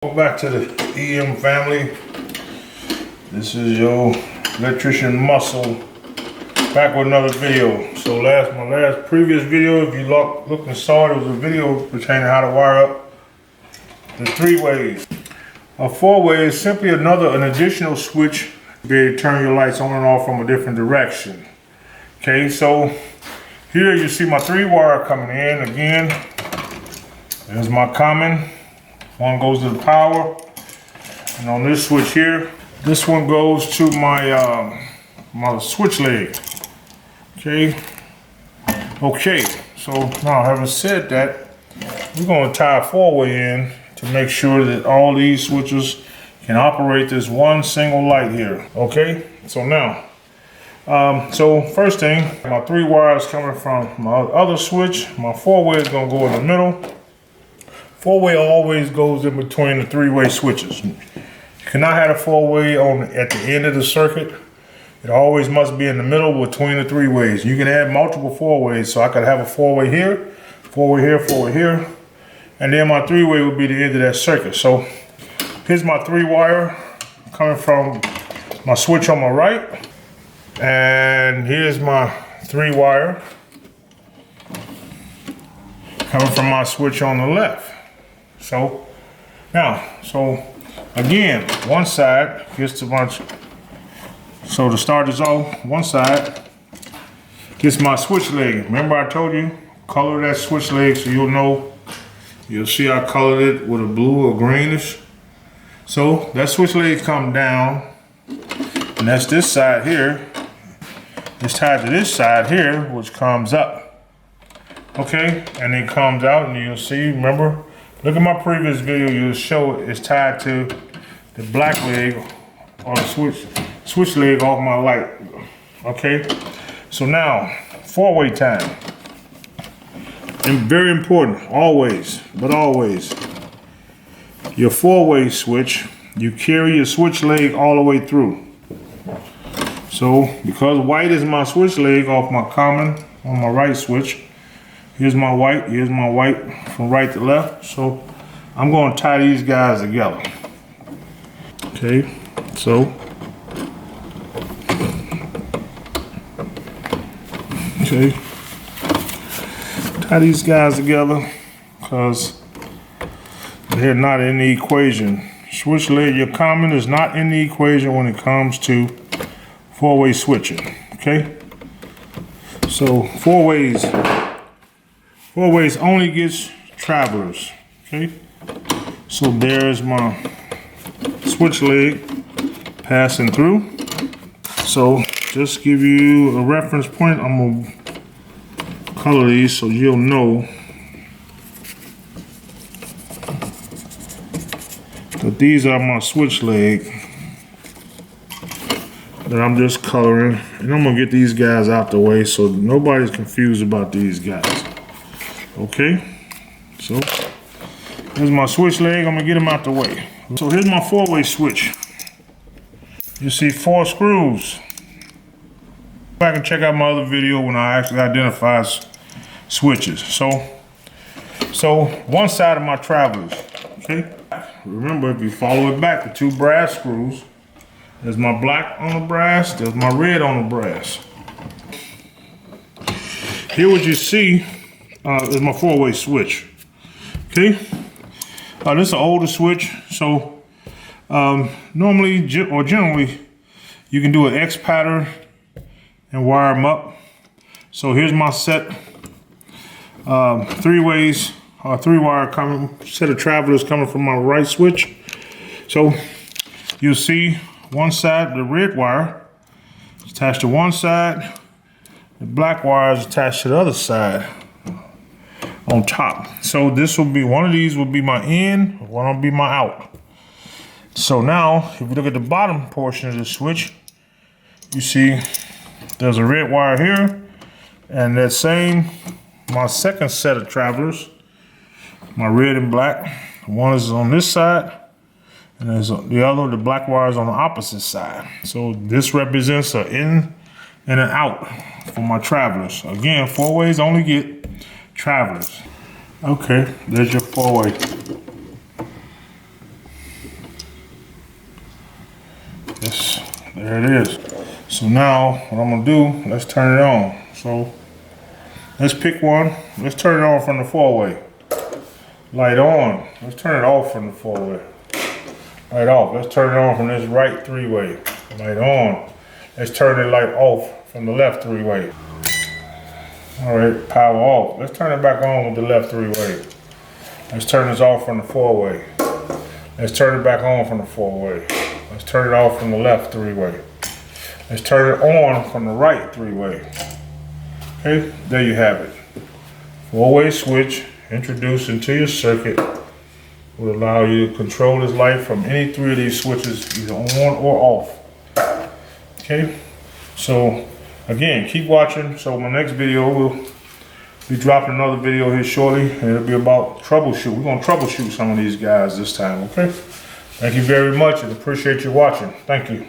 Welcome back to the EM family. This is your electrician Muscle back with another video. So my previous video, if you looked and saw it, was a video pertaining to how to wire up the 3-ways. A 4-way is simply an additional switch to be able to turn your lights on and off from a different direction. Okay, so here you see my 3-wire coming in. Again, there's my common. One goes to the power, and on this switch here, this one goes to my my switch leg. Okay. So now, having said that, we're going to tie a 4-way in to make sure that all these switches can operate this one single light here. Okay. So now, so first thing, my 3 wires coming from my other switch. My 4-way is going to go in the middle. 4-way always goes in between the 3-way switches. You cannot have a 4-way at the end of the circuit. It always must be in the middle between the 3-ways. You can add multiple 4-ways, so I could have a 4-way here, 4-way here, 4-way here, and then my 3-way would be the end of that circuit. So here's my 3-wire coming from my switch on my right, and here's my 3-wire coming from my switch on the left. So now, again, one side gets to my, so to start this off, one side gets my switch leg. Remember I told you, color that switch leg so you'll see I colored it with a blue or greenish. So that switch leg come down, and that's this side here. It's tied to this side here, which comes up. Okay, and it comes out, and you'll see, remember, look at my previous video, you'll show it's tied to the black leg or the switch leg off my light. Okay, so now 4-way time. And very important, always, your 4-way switch, you carry your switch leg all the way through. So because white is my switch leg off my common on my right switch, here's my white from right to left. So I'm going to tie these guys together. Okay, so. Okay, tie these guys together because they're not in the equation. Switch leg, your common is not in the equation when it comes to 4-way switching. Okay, so 4-ways only gets travelers. Okay, so there's my switch leg passing through. So just give you a reference point, I'm gonna color these so you'll know that these are my switch leg that I'm just coloring, and I'm gonna get these guys out the way so nobody's confused about these guys. Okay, so here's my switch leg. I'm gonna get them out the way. So here's my 4-way switch. You see 4 screws. Back and check out my other video when I actually identify switches. So one side of my travelers. Okay. Remember, if you follow it back, the 2 brass screws. There's my black on the brass. There's my red on the brass. Here, what you see is my 4-way switch. Okay. This is an older switch, so normally or generally you can do an X pattern and wire them up. So here's my set 3-ways, 3-wire set of travelers coming from my right switch. So you'll see one side, the red wire is attached to one side, the black wire is attached to the other side on top. So this will be, one of these will be my in, one will be my out. So now, if you look at the bottom portion of the switch, you see there's a red wire here, and that same, my second set of travelers, my red and black, one is on this side, and there's the other, the black wire is on the opposite side. So this represents an in and an out for my travelers. Again, 4-ways only get travelers. Okay, there's your 4-way. Yes, there it is. So now what I'm gonna do, let's turn it on. So let's pick one. Let's turn it on from the 4-way. Light on. Let's turn it off from the 4-way. Light off. Let's turn it on from this right 3-way. Light on. Let's turn the light off from the left 3-way. All right, power off. Let's turn it back on with the left 3-way. Let's turn this off from the 4-way. Let's turn it back on from the 4-way. Let's turn it off from the left 3-way. Let's turn it on from the right 3-way. Okay, there you have it. 4-way switch introduced into your circuit will allow you to control this light from any 3 of these switches, either on or off. Okay, so again, keep watching. So my next video, we'll be dropping another video here shortly, and it'll be about troubleshoot. We're gonna troubleshoot some of these guys this time, okay? Thank you very much, and appreciate you watching. Thank you.